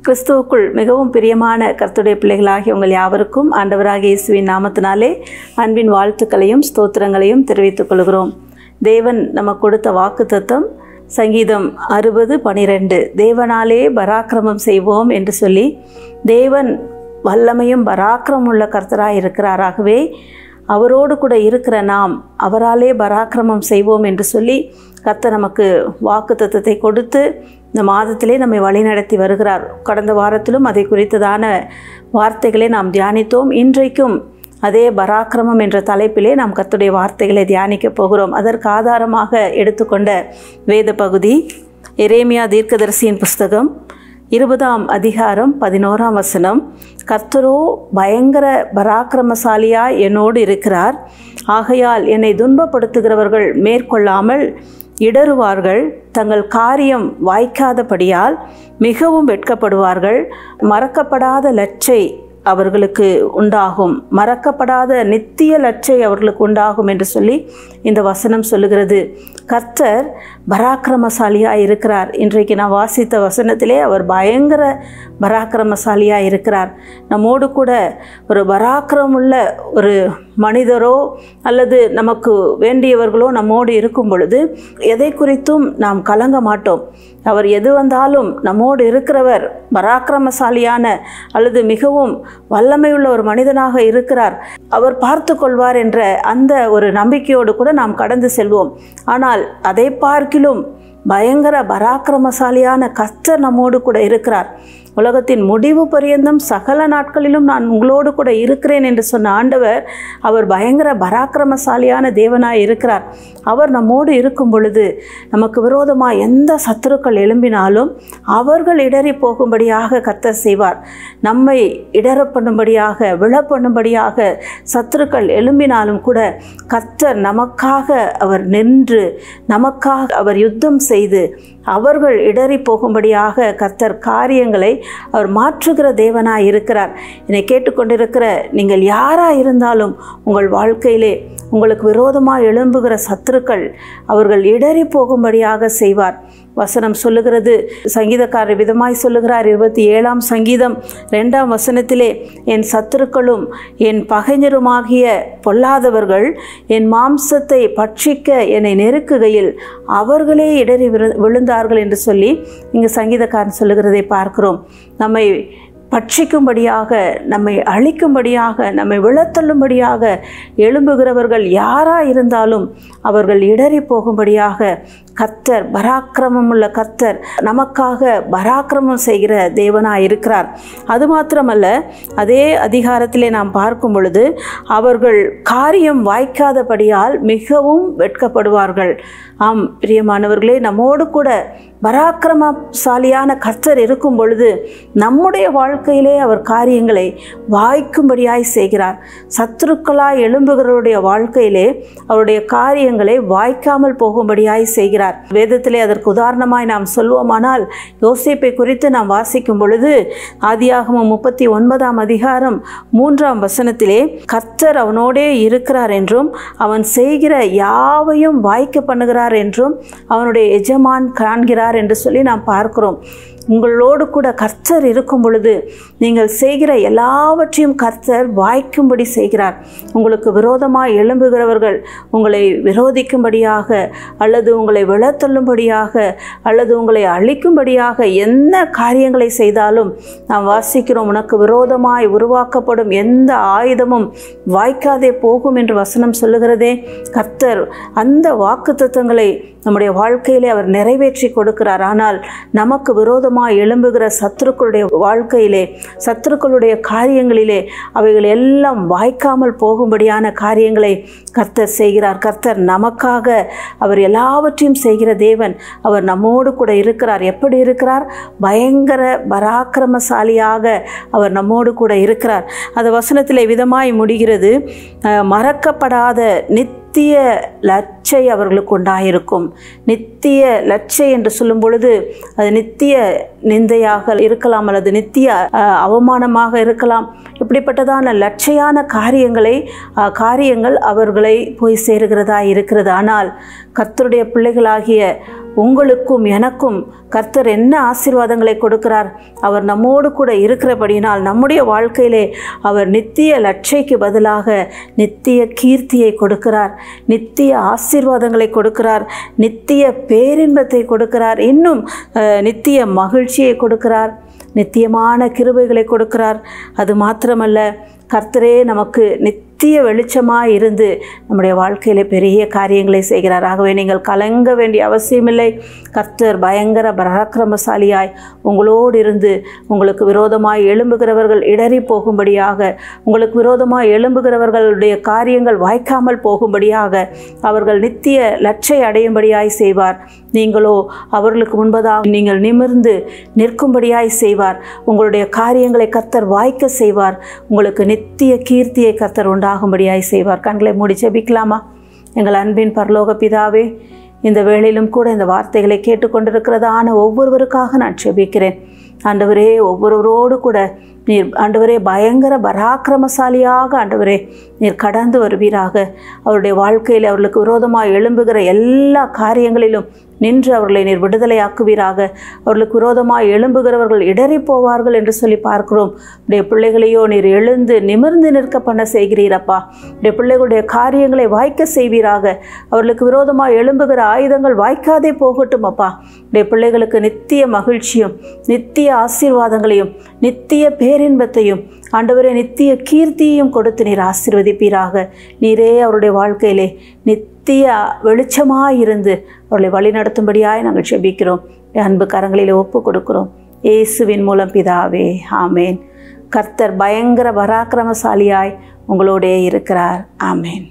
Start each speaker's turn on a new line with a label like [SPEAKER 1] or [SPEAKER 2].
[SPEAKER 1] கிறிஸ்துவுக்குள் மிகவும் பிரியமான கர்த்தருடைய பிள்ளைகளாகிய உங்கள் யாவருக்கும் ஆண்டவராகிய இயேசுவின் நாமத்தினாலே அன்பின் வாழ்த்துக்களையும் ஸ்தோத்திரங்களையும் தெரிவித்துக் கொள்கிறோம். தேவன் நமக்கு கொடுத்த வாக்குத்தத்தம் சங்கீதம் 60:12 தேவனாலே பராக்கிரமம் செய்வோம் என்று சொல்லி, தேவன் வல்லமையும் பராக்கிரமம் உள்ள கர்த்தராய் இருக்கிறாராகவே அவரோடு கூட இருக்கிற நாம் அவராலே பராக்கிரமம் செய்வோம் என்று சொல்லி கர்த்தர் நமக்கு வாக்குத்தத்தத்தை கொடுத்து இந்த மாதத்திலே நம்மை வழிநடத்தி வருகிறார். கடந்த வாரத்திலும் அதை குறித்ததான வார்த்தைகளை நாம் தியானித்தோம். இன்றைக்கும் அதே பராக்கிரமம் என்ற தலைப்பிலே நாம் கர்த்தருடைய வார்த்தைகளை தியானிக்கப் போகிறோம். அதற்கு ஆதாரமாக எடுத்துக்கொண்ட வேத பகுதி எரேமியா தீர்க்கதரிசியின் புஸ்தகம் 20ஆம் அதிகாரம் 11ஆம் வசனம். கர்த்தரோ பயங்கர பராக்கிரமசாலியாய் என்னோடு இருக்கிறார், ஆகையால் என்னை துன்பப்படுத்துகிறவர்கள் மேற்கொள்ளாமல் இடறுவார்கள், தங்கள் காரியம் வாய்க்காதபடியால் மிகவும் வெட்கப்படுவார்கள், மறக்கப்படாத லட்சை அவர்களுக்கு உண்டாகும், மறக்கப்படாத நித்திய லட்சை அவர்களுக்கு உண்டாகும் என்று சொல்லி இந்த வசனம் சொல்லுகிறது. கர்த்தர் பராக்கிரமசாலியாக இருக்கிறார். இன்றைக்கு நான் வாசித்த வசனத்திலே அவர் பயங்கர பராக்கிரமசாலியாக இருக்கிறார். நம்மோடு கூட ஒரு பராக்கிரமுள்ள ஒரு மனிதரோ அல்லது நமக்கு வேண்டியவர்களோ நம்மோடு இருக்கும் பொழுது எதை குறித்தும் நாம் கலங்க மாட்டோம். அவர் எது வந்தாலும் நம்மோடு இருக்கிறவர் பராக்கிரமசாலியான அல்லது மிகவும் வல்லமையுள்ள ஒரு மனிதனாக இருக்கிறார், அவர் பார்த்து கொள்வார் என்ற அந்த ஒரு நம்பிக்கையோடு கூட நாம் கடந்து செல்வோம். ஆனால் அதை பார்க்கிலும் பயங்கர பராக்கிரமசாலியான கர்த்தர் நம்மோடு கூட இருக்கிறார். உலகத்தின் முடிவு பரியந்தம் சகல நாட்களிலும் நான் உங்களோடு கூட இருக்கிறேன் என்று சொன்ன ஆண்டவர் அவர் பயங்கர பராக்கிரமசாலியான தேவனாய் இருக்கிறார். அவர் நம்மோடு இருக்கும் பொழுது நமக்கு விரோதமாக எந்த சத்துருக்கள் எழும்பினாலும் அவர்கள் இடறி போகும்படியாக கர்த்தர் செய்வார். நம்மை இடற பண்ணும்படியாக விழப்பண்ணும்படியாக சத்துருக்கள் எழும்பினாலும் கூட கர்த்தர் நமக்காக அவர் நின்று நமக்காக அவர் யுத்தம் செய்து அவர்கள் இடறி போகும்படியாக கர்த்தர் காரியங்களை அவர் மாற்றுகிற தேவனாய் இருக்கிறார். என்னை கேட்டுக்கொண்டிருக்கிற நீங்கள் யாராக இருந்தாலும் உங்கள் வாழ்க்கையிலே உங்களுக்கு விரோதமாக எழும்புகிற சத்துருக்கள் அவர்கள் இடறி போகும்படியாக செய்வார். வசனம் சொல்லுகிறது, சங்கீதக்காரர் விதமாய் சொல்லுகிறார். 27ஆம் சங்கீதம் 2ஆம் வசனத்திலே, என் சத்துருக்களும் என் பகைஞருமாகிய பொல்லாதவர்கள் என் மாம்சத்தை பட்சிக்க என்னை நெருக்குகையில் அவர்களே இடறி விழுந்தார்கள் என்று சொல்லி இங்கு சங்கீதக்காரன் சொல்லுகிறதை பார்க்கிறோம். நம்மை பட்சிக்கும்படியாக, நம்மை அழிக்கும்படியாக, நம்மை விழத்தள்ளும்படியாக எழும்புகிறவர்கள் யாராக இருந்தாலும் அவர்கள் இடறி போகும்படியாக கர்த்தர் பராக்கிரமமுள்ள கர்த்தர் நமக்காக பராக்கிரமம் செய்கிற தேவனாய் இருக்கிறார். அது மாத்திரமல்ல, அதே அதிகாரத்திலே நாம் பார்க்கும் பொழுது அவர்கள் காரியம் வாய்க்காதபடியால் மிகவும் வெட்கப்படுவார்கள். ஆம் பிரியமானவர்களே, நம்மோடு கூட பராக்கிரமசாலியான கர்த்தர் இருக்கும் பொழுது நம்முடைய வாழ்க்கையிலே அவர் காரியங்களை வாய்க்கும்படியாய் செய்கிறார். சத்துருக்களாய் எழும்புகிறவருடைய வாழ்க்கையிலே அவருடைய காரியங்களை வாய்க்காமல் போகும்படியாய் செய்கிறார். வேதத்திலே அதற்கு உதாரணமாய் நாம் சொல்வோமானால், யோசேப்பை குறித்து நாம் வாசிக்கும் பொழுது ஆதியாகமம் 39ஆம் அதிகாரம் 3ஆம் வசனத்திலே கர்த்தர் அவனோடே இருக்கிறார் என்றும் அவன் செய்கிற யாவையும் வாய்க்க பண்ணுகிறார் என்றும் அவனுடைய எஜமான் காண்கிறார் என்று சொல்லி நாம் பார்க்கிறோம். உங்களோடு கூட கர்த்தர் இருக்கும் பொழுது நீங்கள் செய்கிற எல்லாவற்றையும் கர்த்தர் வாய்க்கும்படி செய்கிறார். உங்களுக்கு விரோதமாக எழும்புகிறவர்கள் உங்களை விரோதிக்கும்படியாக அல்லது உங்களை விழத்தள்ளும்படியாக அல்லது உங்களை அழிக்கும்படியாக என்ன காரியங்களை செய்தாலும் நாம் வாசிக்கிறோம், உனக்கு விரோதமாய் உருவாக்கப்படும் எந்த ஆயுதமும் வாய்க்காதே போகும் என்று வசனம் சொல்லுகிறதே. கர்த்தர் அந்த வாக்குத்தத்தங்களை நம்முடைய வாழ்க்கையிலே அவர் நிறைவேற்றி கொடுக்கிறார். ஆனால் நமக்கு விரோதமாக எழும்புகிற சத்துருக்களுடைய வாழ்க்கையிலே, சத்துருக்களுடைய காரியங்களிலே அவைகள் எல்லாம் வாய்க்காமல் போகும்படியான காரியங்களை கர்த்தர் செய்கிறார். கர்த்தர் நமக்காக அவர் எல்லாவற்றையும் செய்கிற தேவன். அவர் நம்மோடு கூட இருக்கிறார். எப்படி இருக்கிறார்? பயங்கர பராக்கிரமசாலியாக அவர் நம்மோடு கூட இருக்கிறார். அந்த வசனத்திலே விதமாய் முடிகிறது, மறக்கப்படாத நித்திய லட்சை அவர்களுக்கு உண்டாயிருக்கும். நித்திய லட்சை என்று சொல்லும் பொழுது அது நித்திய நிந்தையாக இருக்கலாம் அல்லது நித்திய அவமானமாக இருக்கலாம். இப்படிப்பட்டதான லட்சையான காரியங்கள் அவர்களை போய் சேருகிறதா இருக்கிறது. ஆனால் கர்த்தருடைய பிள்ளைகளாகிய உங்களுக்கும் எனக்கும் கர்த்தர் என்ன ஆசீர்வாதங்களை கொடுக்கிறார். அவர் நம்மோடு கூட இருக்கிறபடியினால் நம்முடைய வாழ்க்கையிலே அவர் நித்திய லட்சைக்கு பதிலாக நித்திய கீர்த்தியை கொடுக்கிறார், நித்திய ஆசீர்வாதங்களை கொடுக்கிறார், நித்திய பேரின்பத்தை கொடுக்கிறார், இன்னும் நித்திய மகிழ்ச்சியை கொடுக்கிறார், நித்தியமான கிருபைகளை கொடுக்கிறார். அது மாத்திரமல்ல, கர்த்தரே நமக்கு நித்திய வெளிச்சமாய் இருந்து நம்முடைய வாழ்க்கையில் பெரிய காரியங்களை செய்கிறார். ஆகவே நீங்கள் கலங்க வேண்டிய அவசியமில்லை. கர்த்தர் பயங்கர பராக்கிரமசாலியாய் உங்களோடு இருந்து உங்களுக்கு விரோதமாய் எழும்புகிறவர்கள் இடறி போகும்படியாக, உங்களுக்கு விரோதமாய் எழும்புகிறவர்களுடைய காரியங்கள் வாய்க்காமல் போகும்படியாக, அவர்கள் நித்திய லட்சை அடையும்படியாய் செய்வார். நீங்களோ அவர்களுக்கு முன்பதாக நீங்கள் நிமிர்ந்து நிற்கும்படியாய் செய்வார். உங்களுடைய காரியங்களை கர்த்தர் வாய்க்க செய்வார். உங்களுக்கு நித்திய கீர்த்தியை கர்த்தர் உண்டாகும்படியாய் செய்வார். கண்களை மூடி ஜெபிக்கலாமா? எங்கள் அன்பின் பரலோக பிதாவே, இந்த வேளையிலும் கூட இந்த வார்த்தைகளை கேட்டுக்கொண்டிருக்கிறதான ஒவ்வொருவருக்காக நான் ஜெபிக்கிறேன். ஆண்டவரே, ஒவ்வொருவரோடு கூட நீர் ஆண்டவரே பயங்கர பராக்கிரமசாலியாக ஆண்டவரே நீர் கடந்து வருவீராக. அவருடைய வாழ்க்கையில் அவர்களுக்கு விரோதமாக எழும்புகிற எல்லா காரியங்களிலும் நின்று அவர்களை நீர் விடுதலையாக்குவீராக. அவர்களுக்கு விரோதமாக எழும்புகிறவர்கள் இடறி போவார்கள் என்று சொல்லி பார்க்கிறோம். உடைய பிள்ளைகளையோ நீர் எழுந்து நிமிர்ந்து நிற்க பண்ண செய்கிறீரப்பா. உடைய பிள்ளைகளுடைய காரியங்களை வாய்க்க செய்வீராக. அவர்களுக்கு விரோதமாக எழும்புகிற ஆயுதங்கள் வாய்க்காதே போகட்டும் அப்பா. உடைய பிள்ளைகளுக்கு நித்திய மகிழ்ச்சியும் நித்திய ஆசீர்வாதங்களையும் நித்திய பேரின்பத்தையும் ஆண்டவரே நித்திய கீர்த்தியையும் கொடுத்து நீர் ஆசீர்வதிப்பீராக. நீரே அவருடைய வாழ்க்கையிலே நித்திய வெளிச்சமாயிருந்து அவர்களை வழி நடத்தும்படியாய் நாங்கள் ஜெபிக்கிறோம். அன்பு கரங்களில் ஒப்பு கொடுக்கிறோம் இயேசுவின் மூலம் பிதாவே, ஆமேன். கர்த்தர் பயங்கர பராக்கிரமசாலியாய் உங்களோடே இருக்கிறார். ஆமேன்.